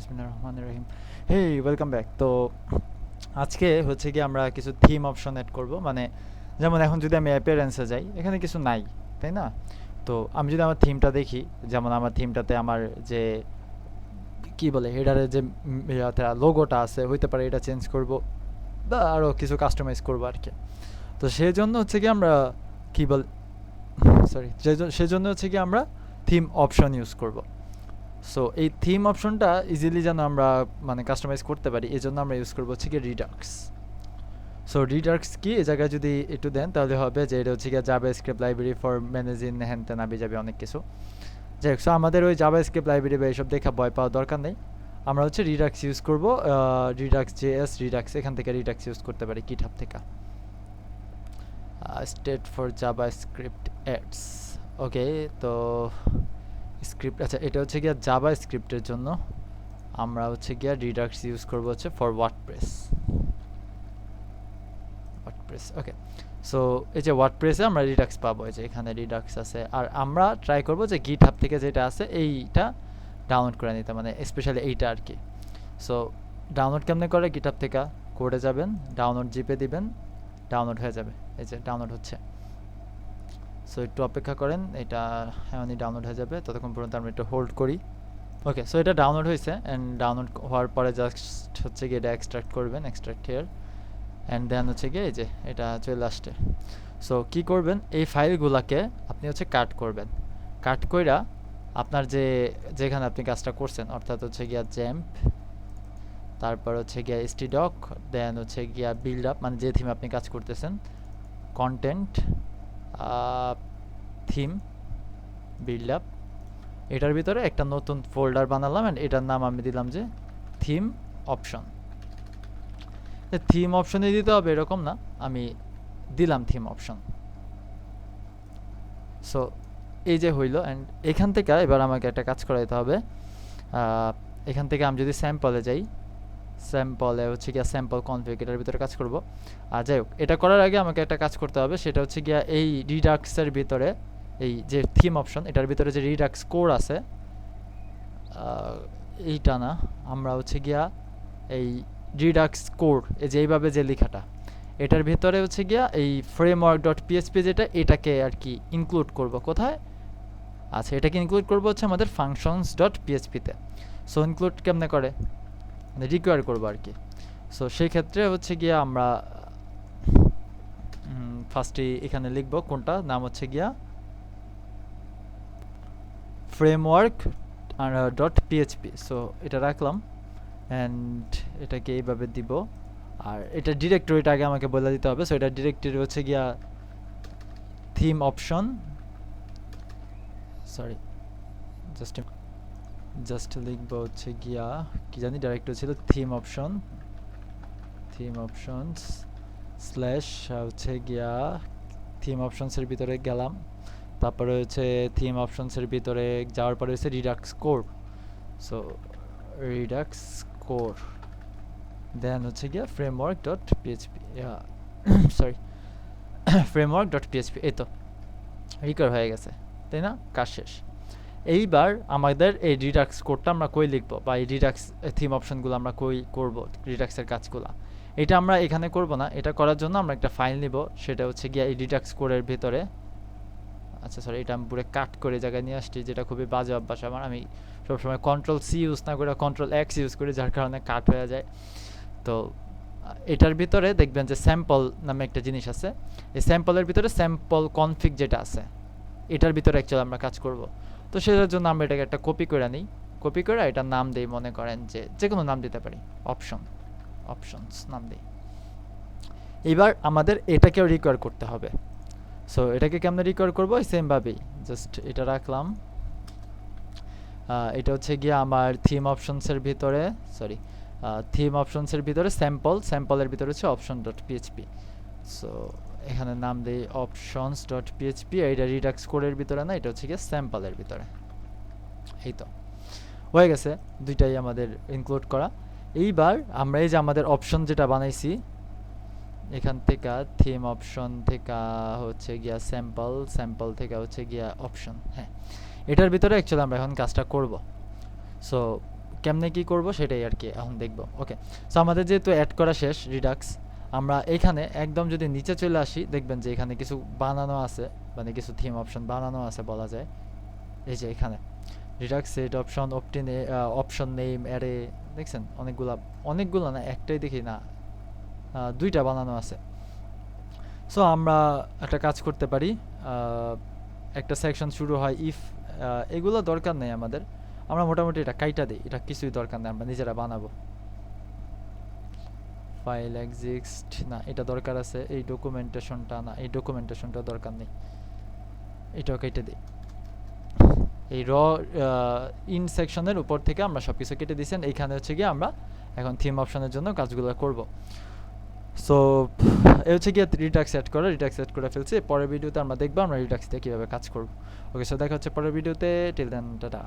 বিসমিল্লাহির রহমানির রহিম। হেই, welcome back. তো আজকে হচ্ছে কি আমরা কিছু থিম অপশন অ্যাড করব, মানে যেমন এখন যদি আমি অ্যাপিয়ারেন্সে যাই, এখানে কিছু নাই, তাই না? তো আমি যদি আমার থিমটা দেখি, যেমন আমার থিমটাতে আমার যে কি বলে হেডারের যে লোগোটা আছে, হইতে পারে এটা চেঞ্জ করব বা আরও কিছু কাস্টমাইজ করব আর কি। তো সেই জন্য হচ্ছে কি আমরা কি বল সরি সেজন্য হচ্ছে কি আমরা থিম অপশন ইউজ করব। সো এই থিম অপশনটা ইজিলি যেন আমরা মানে কাস্টমাইজ করতে পারি, এই জন্য আমরা ইউজ করবো হচ্ছে কি রিডাক্স। সো রিডাক্স কি এই জায়গায় যদি একটু দেন তাহলে হবে যে এটা হচ্ছে কি Java script library for managing হ্যান ত্যান আবি যাবে অনেক কিছু। যাই হোক, সো আমাদের ওই জাভা স্ক্রিপ্ট লাইব্রেরি বা এইসব দেখা ভয় পাওয়ার দরকার নেই। আমরা হচ্ছে রিডাক্স ইউজ করবো, রিডাক্স জেএস রিডাক্স, এখান থেকে রিডাক্স ইউজ করতে পারি গিটহাব থেকে। State for JavaScript adds, okay. তো স্ক্রিপ্ট, আচ্ছা এটা হচ্ছে গিয়া জাভা স্ক্রিপ্টের জন্য আমরা হচ্ছে গিয়া রিডাক্স ইউজ করবো হচ্ছে ফর ওয়ার্ডপ্রেস। ওকে। সো এই যে ওয়ার্ডপ্রেসে আমরা রিডাক্স পাবো, এই যে এখানে রিডাক্স আছে। আর আমরা ট্রাই করবো যে গিটহাব থেকে যেটা আছে এইটা ডাউনলোড করে নিতে, মানে স্পেশালি এইটা আর কি। সো ডাউনলোড কেমনে করে, গিটহাব থেকে কোডে যাবেন, ডাউনলোড জিপে দিবেন, ডাউনলোড হয়ে যাবে। এই যে ডাউনলোড হচ্ছে। সো একটু অপেক্ষা করেন, এটা এমনই ডাউনলোড হয়ে যাবে, ততক্ষণ পর্যন্ত আমরা একটু হোল্ড করি। ওকে, সো এটা ডাউনলোড হয়েছে, অ্যান্ড ডাউনলোড হওয়ার পরে জাস্ট হচ্ছে গিয়ে এটা এক্সট্রাক্ট করবেন, এক্সট্রাক্ট হেয়ার, অ্যান্ড দেন হচ্ছে গিয়ে এই যে এটা চলে আসছে। সো কী করবেন, এই ফাইলগুলোকে আপনি হচ্ছে কাট করবেন। কাট কইরা আপনার যেখানে আপনি কাজটা করছেন, অর্থাৎ হচ্ছে গিয়া জ্যাম্প, তারপর হচ্ছে গিয়া stdoc, দেন হচ্ছে গিয়া বিল্ড আপ, মানে যে থিম আপনি কাজ করতেছেন, কন্টেন্ট, থিম, বিল্ড আপ, এটার ভিতরে একটা নতুন ফোল্ডার বানালাম, অ্যান্ড এটার নাম আমি দিলাম যে থিম অপশন। থিম অপশনে দিতে হবে এরকম না, আমি দিলাম থিম অপশন। সো এই যে হইল, অ্যান্ড এখান থেকে এবার আমাকে একটা কাজ করাইতে হবে। এখান থেকে আমি যদি স্যাম্পলে যাই, স্যাম্পলে হচ্ছে গিয়া স্যাম্পল কনফিগ, এটার ভিতরে কাজ করব। আর যাই হোক, এটা করার আগে আমাকে একটা কাজ করতে হবে, সেটা হচ্ছে গিয়া এই রিডাক্সের ভিতরে, এই যে থিম অপশন এটার ভিতরে যে রিডাক্স কোর আছে, এইটা না, আমরা হচ্ছে গিয়া এই রিডাক্স কোর, এই যে এইভাবে যে লেখাটা, এটার ভিতরে হচ্ছে গিয়া এই ফ্রেমওয়ার্ক ডট পিএইচপি যেটা, এটাকে আর কি ইনক্লুড করব। কোথায়? আচ্ছা, এটাকে ইনক্লুড করবো হচ্ছে আমাদের ফাংশনস ডট পিএইচপিতে। সো ইনক্লুড কেমনে করে, মানে রিকোয়ার করবো আর কি। সো সেই ক্ষেত্রে হচ্ছে গিয়া আমরা ফার্স্টে এখানে লিখবো কোনটা, নাম হচ্ছে গিয়া ফ্রেমওয়ার্ক ডট পিএইচপি। সো এটা রাখলাম, অ্যান্ড এটাকে এইভাবে দিব। আর এটা ডিরেক্টরিটা আগে আমাকে বলে দিতে হবে। সো এটা ডিরেক্টরি হচ্ছে গিয়া থিম অপশন, সরি জাস্ট লিখবো হচ্ছে গিয়া কি জানি, ডিরেক্টরি ছিল theme option, theme options slash হচ্ছে গিয়া থিম অপশনসের ভিতরে গেলাম, তারপরে হচ্ছে থিম অপশনসের ভিতরে যাওয়ার পরে হচ্ছে redux core. So redux core, then হচ্ছে গিয়া framework dot PHP, sorry framework dot PHP. এই তো রিকভার হয়ে গেছে, তাই না? কাজ শেষ। এইবার আমাদের এই রিডাক্স কোডটা আমরা কই লিখবো, বা এই রিডাক্স থিম অপশনগুলো আমরা কই করব, রিডাক্সের কাজগুলো এটা আমরা এখানে করব না। এটা করার জন্য আমরা একটা ফাইল নিব, সেটা হচ্ছে গিয়া এই রিডাক্স কোডের ভিতরে, আচ্ছা সরি, এটা আমি পুরো কাট করে জায়গায় নিয়ে আসছি, যেটা খুবই বাজে অভ্যাস আমার। আমি সবসময় কন্ট্রোল সি ইউজ না করে কন্ট্রোল এক্স ইউজ করি, যার কারণে কাট হয়ে যায়। তো এটার ভিতরে দেখবেন যে স্যাম্পল নামে একটা জিনিস আছে, এই স্যাম্পলের ভিতরে স্যাম্পল কনফিগ যেটা আছে, এটার ভিতরে অ্যাকচুয়ালি আমরা কাজ করব। তো সেটার জন্য আমরা এটাকে একটা কপি করে নিই, কপি করে এটার নাম দিই, মনে করেন যে কোনো নাম দিতে পারি, অপশনস নাম দিই। এবার আমাদের এটাকেও রিকোয়ার করতে হবে। সো এটাকে কেমনে রিকোয়ার করবো, সেমভাবেই জাস্ট এটা রাখলাম। এটা হচ্ছে গিয়ে আমার থিম অপশনসের ভিতরে, সরি থিম অপশনসের ভিতরে স্যাম্পলের ভিতরে হচ্ছে অপশন ডট পিএইচপি। সো এখানে নাম দিই অপশনস ডট পিএইচপি। এটা রিডাক্স কোডের ভিতরে না, এটা হচ্ছে গিয়ে স্যাম্পলের ভিতরে। এই তো হয়ে গেছে, দুইটাই আমাদের ইনক্লুড করা। এইবার আমরা এই যে আমাদের অপশন যেটা বানাইছি, এখান থেকে থিম অপশন থেকে হচ্ছে গিয়া স্যাম্পল থেকে হচ্ছে গিয়া অপশন, হ্যাঁ এটার ভিতরে অ্যাকচুয়ালি আমরা এখন কাজটা করব। সো কেমনে কি করব সেটাই আর কি এখন দেখব। ওকে, সো আমাদের যেহেতু অ্যাড করা শেষ রিডাক্স, আমরা এখানে একদম যদি নিচে চলে আসি দেখবেন যে এখানে কিছু বানানো আছে, মানে কিছু থিম অপশন বানানো আছে বলা যায়। এই যে এখানে Redux set option, option name, array, দেখছেন অনেকগুলা না, একটাই দেখি না, দুইটা বানানো আছে। সো আমরা একটা কাজ করতে পারি, একটা সেকশন শুরু হয় ইফ, এগুলো দরকার নেই আমাদের, আমরা মোটামুটি এটা কাইটা দিই, এটা কিছুই দরকার নেই, আমরা নিজেরা বানাবো। ফাইল এক্সিস্ট না, এটা দরকার আছে, এই ডকুমেন্টেশনটা না, এই ডকুমেন্টেশনটা দরকার নেই, এটাও কেটে দিই। এই র ইন সেকশনের উপর থেকে আমরা সব কিছু কেটে দিয়েছেন, এইখানে হচ্ছে গিয়ে আমরা এখন থিম অপশনের জন্য কাজগুলো করব। সো এ হচ্ছে গিয়ে রিডাক্স সেট করে ফেলছি। পরের ভিডিওতে আমরা দেখবো আমরা রিডাক্স দিয়ে কীভাবে কাজ করব। ওকে, সো দেখা হচ্ছে পরের ভিডিওতে। Till then, tata.